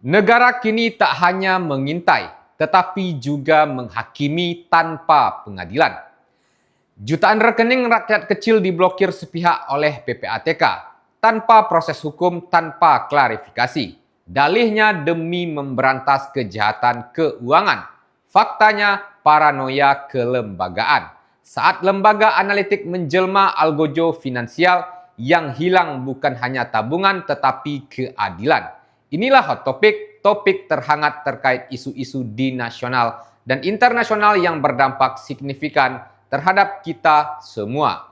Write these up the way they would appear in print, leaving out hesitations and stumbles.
Negara kini tak hanya mengintai, tetapi juga menghakimi tanpa pengadilan. Jutaan rekening rakyat kecil diblokir sepihak oleh PPATK tanpa proses hukum, tanpa klarifikasi. Dalihnya demi memberantas kejahatan keuangan. Faktanya paranoia kelembagaan. Saat lembaga analitik menjelma algojo finansial, yang hilang bukan hanya tabungan tetapi keadilan. Inilah hot topic, topik terhangat terkait isu-isu di nasional dan internasional yang berdampak signifikan terhadap kita semua.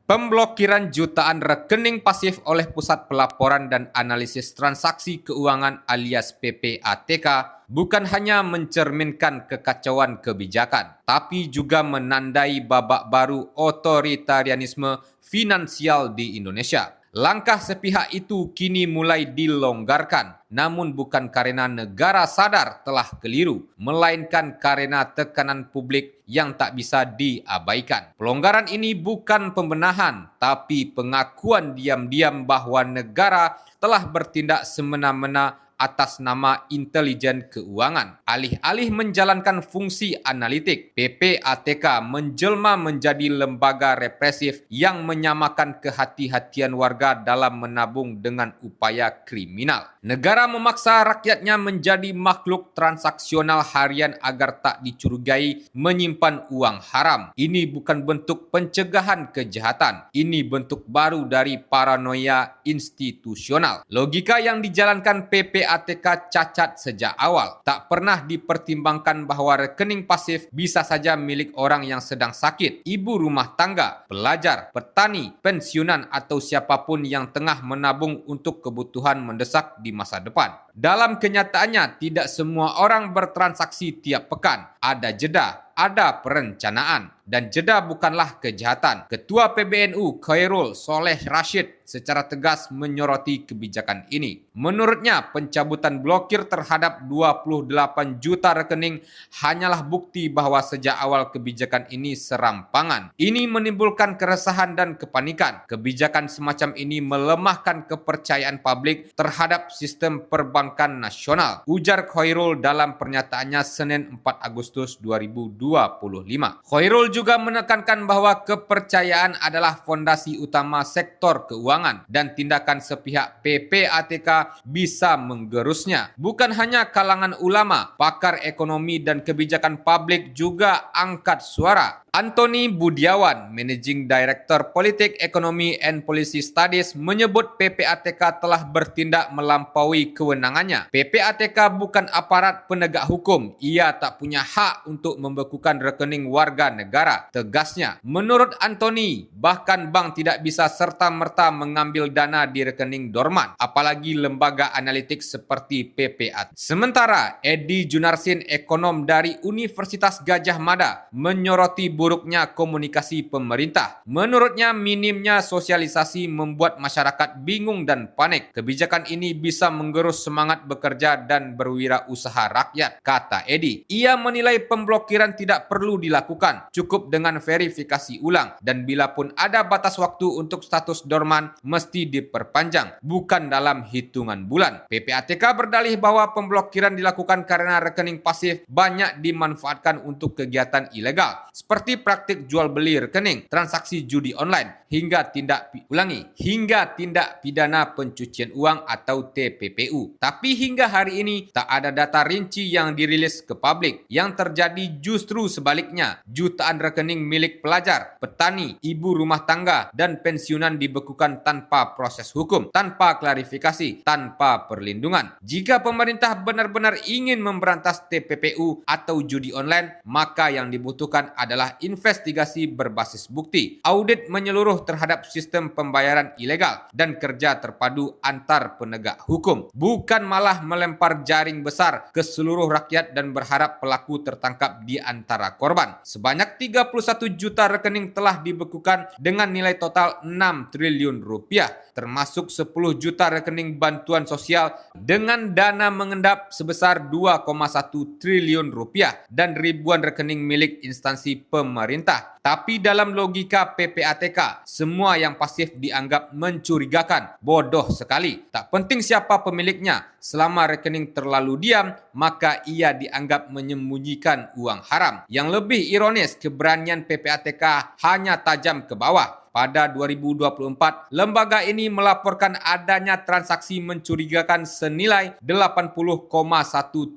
Pemblokiran jutaan rekening pasif oleh Pusat Pelaporan dan Analisis Transaksi Keuangan alias PPATK bukan hanya mencerminkan kekacauan kebijakan, tapi juga menandai babak baru otoritarianisme finansial di Indonesia. Langkah sepihak itu kini mulai dilonggarkan, namun bukan karena negara sadar telah keliru, melainkan karena tekanan publik yang tak bisa diabaikan. Pelonggaran ini bukan pembenahan, tapi pengakuan diam-diam bahwa negara telah bertindak semena-mena atas nama intelijen keuangan. Alih-alih menjalankan fungsi analitik, PPATK menjelma menjadi lembaga represif yang menyamakan kehati-hatian warga dalam menabung dengan upaya kriminal. Negara memaksa rakyatnya menjadi makhluk transaksional harian agar tak dicurigai menyimpan uang haram. Ini bukan bentuk pencegahan kejahatan. Ini bentuk baru dari paranoia institusional. Logika yang dijalankan PPATK cacat sejak awal. Tak pernah dipertimbangkan bahwa rekening pasif bisa saja milik orang yang sedang sakit, ibu rumah tangga, pelajar, petani, pensiunan atau siapapun yang tengah menabung untuk kebutuhan mendesak di masa depan. Dalam kenyataannya, tidak semua orang bertransaksi tiap pekan. Ada jeda, ada perencanaan, dan jeda bukanlah kejahatan. Ketua PBNU Khairul Soleh Rashid secara tegas menyoroti kebijakan ini. Menurutnya, pencabutan blokir terhadap 28 juta rekening hanyalah bukti bahwa sejak awal kebijakan ini serampangan. Ini menimbulkan keresahan dan kepanikan. Kebijakan semacam ini melemahkan kepercayaan publik terhadap sistem perbankan nasional, ujar Khairul dalam pernyataannya Senin 4 Agustus 2025. Khairul juga menekankan bahwa kepercayaan adalah fondasi utama sektor keuangan dan tindakan sepihak PPATK bisa menggerusnya. Bukan hanya kalangan ulama, pakar ekonomi dan kebijakan publik juga angkat suara. Antony Budiawan, Managing Director Politik, Ekonomi and Policy Studies, menyebut PPATK telah bertindak melampaui kewenangannya. PPATK bukan aparat penegak hukum. Ia tak punya hak untuk membekukan rekening warga negara, tegasnya. Menurut Antony, bahkan bank tidak bisa serta-merta mengambil dana di rekening dorman, apalagi lembaga analitik seperti PPATK. Sementara, Edi Junarsin, ekonom dari Universitas Gadjah Mada, menyoroti buruknya komunikasi pemerintah. Menurutnya, minimnya sosialisasi membuat masyarakat bingung dan panik. Kebijakan ini bisa menggerus semangat bekerja dan berwirausaha rakyat, kata Edi. Ia menilai pemblokiran tidak perlu dilakukan, cukup dengan verifikasi ulang, dan bila pun ada batas waktu untuk status dorman, mesti diperpanjang, bukan dalam hitungan bulan. PPATK berdalih bahwa pemblokiran dilakukan karena rekening pasif banyak dimanfaatkan untuk kegiatan ilegal, seperti praktik jual beli rekening, transaksi judi online, hingga tindak pidana pencucian uang atau TPPU. Tapi hingga hari ini tak ada data rinci yang dirilis ke publik. Yang terjadi justru sebaliknya. Jutaan rekening milik pelajar, petani, ibu rumah tangga, dan pensiunan dibekukan tanpa proses hukum, tanpa klarifikasi, tanpa perlindungan. Jika pemerintah benar-benar ingin memberantas TPPU atau judi online, maka yang dibutuhkan adalah investigasi berbasis bukti, audit menyeluruh terhadap sistem pembayaran ilegal, dan kerja terpadu antar penegak hukum. Bukan malah melempar jaring besar ke seluruh rakyat dan berharap pelaku tertangkap di antara korban. Sebanyak 31 juta rekening telah dibekukan dengan nilai total 6 triliun rupiah, termasuk 10 juta rekening bantuan sosial dengan dana mengendap sebesar 2,1 triliun rupiah dan ribuan rekening milik instansi pemerintah pemerintah. Tapi dalam logika PPATK, semua yang pasif dianggap mencurigakan, bodoh sekali. Tak penting siapa pemiliknya, selama rekening terlalu diam, maka ia dianggap menyembunyikan uang haram. Yang lebih ironis, keberanian PPATK hanya tajam ke bawah. Pada 2024, lembaga ini melaporkan adanya transaksi mencurigakan senilai 80,1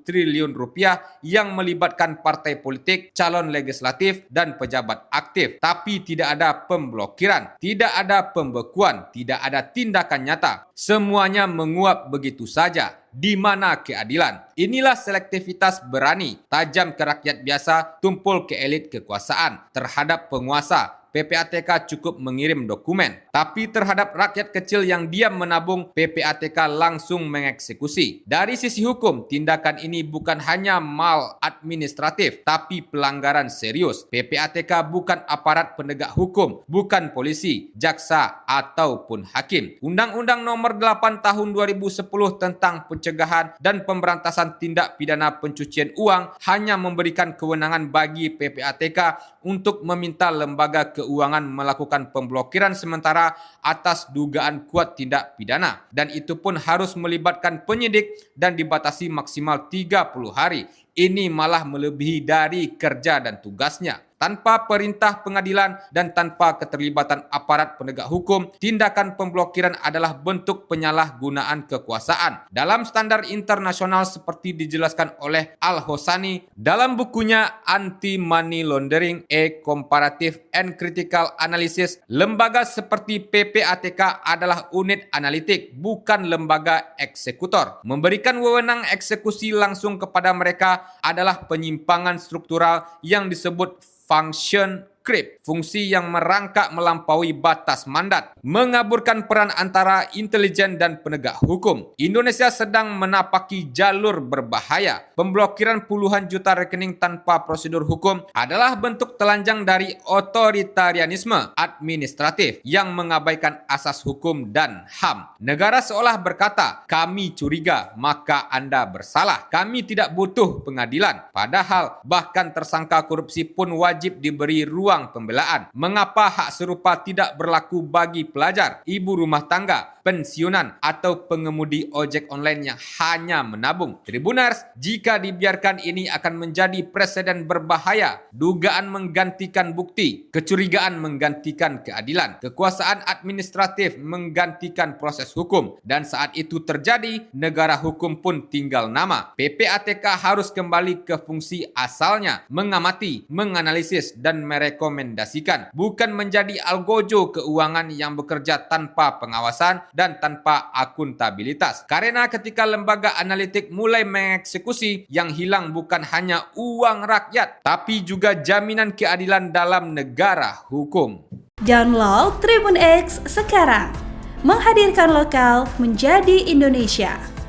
triliun rupiah yang melibatkan partai politik, calon legislatif, dan pejabat aktif. Tapi tidak ada pemblokiran, tidak ada pembekuan, tidak ada tindakan nyata. Semuanya menguap begitu saja. Di mana keadilan? Inilah selektivitas berani, tajam ke rakyat biasa, tumpul ke elit kekuasaan. Terhadap penguasa, PPATK cukup mengirim dokumen. Tapi terhadap rakyat kecil yang diam menabung, PPATK langsung mengeksekusi. Dari sisi hukum, tindakan ini bukan hanya maladministratif, tapi pelanggaran serius. PPATK bukan aparat penegak hukum, bukan polisi, jaksa, ataupun hakim. Undang-Undang Nomor 8 Tahun 2010 tentang pencegahan dan pemberantasan tindak pidana pencucian uang hanya memberikan kewenangan bagi PPATK untuk meminta lembaga keuangan melakukan pemblokiran sementara atas dugaan kuat tindak pidana. Dan itu pun harus melibatkan penyidik dan dibatasi maksimal 30 hari. Ini malah melebihi dari kerja dan tugasnya. Tanpa perintah pengadilan dan tanpa keterlibatan aparat penegak hukum, tindakan pemblokiran adalah bentuk penyalahgunaan kekuasaan. Dalam standar internasional seperti dijelaskan oleh Al-Hosani dalam bukunya Anti-Money Laundering, A Comparative and Critical Analysis, lembaga seperti PPATK adalah unit analitik, bukan lembaga eksekutor. Memberikan wewenang eksekusi langsung kepada mereka adalah penyimpangan struktural yang disebut function creep, fungsi yang merangkak melampaui batas mandat, mengaburkan peran antara intelijen dan penegak hukum. Indonesia sedang menapaki jalur berbahaya. Pemblokiran puluhan juta rekening tanpa prosedur hukum adalah bentuk telanjang dari otoritarianisme administratif yang mengabaikan asas hukum dan HAM. Negara seolah berkata, kami curiga, maka Anda bersalah. Kami tidak butuh pengadilan. Padahal bahkan tersangka korupsi pun wajib diberi ruang pembelaan. Mengapa hak serupa tidak berlaku bagi pelajar, ibu rumah tangga, pensiunan, atau pengemudi ojek online yang hanya menabung? Tribuners, jika dibiarkan ini akan menjadi preseden berbahaya. Dugaan menggantikan bukti, kecurigaan menggantikan keadilan, kekuasaan administratif menggantikan proses hukum, dan saat itu terjadi, negara hukum pun tinggal nama. PPATK harus kembali ke fungsi asalnya, mengamati, menganalisis, dan merekomendasikan, bukan menjadi algojo keuangan yang bekerja tanpa pengawasan dan tanpa akuntabilitas. Karena ketika lembaga analitik mulai mengeksekusi, yang hilang bukan hanya uang rakyat, tapi juga jaminan keadilan dalam negara hukum. Download Tribun X sekarang, menghadirkan lokal menjadi Indonesia.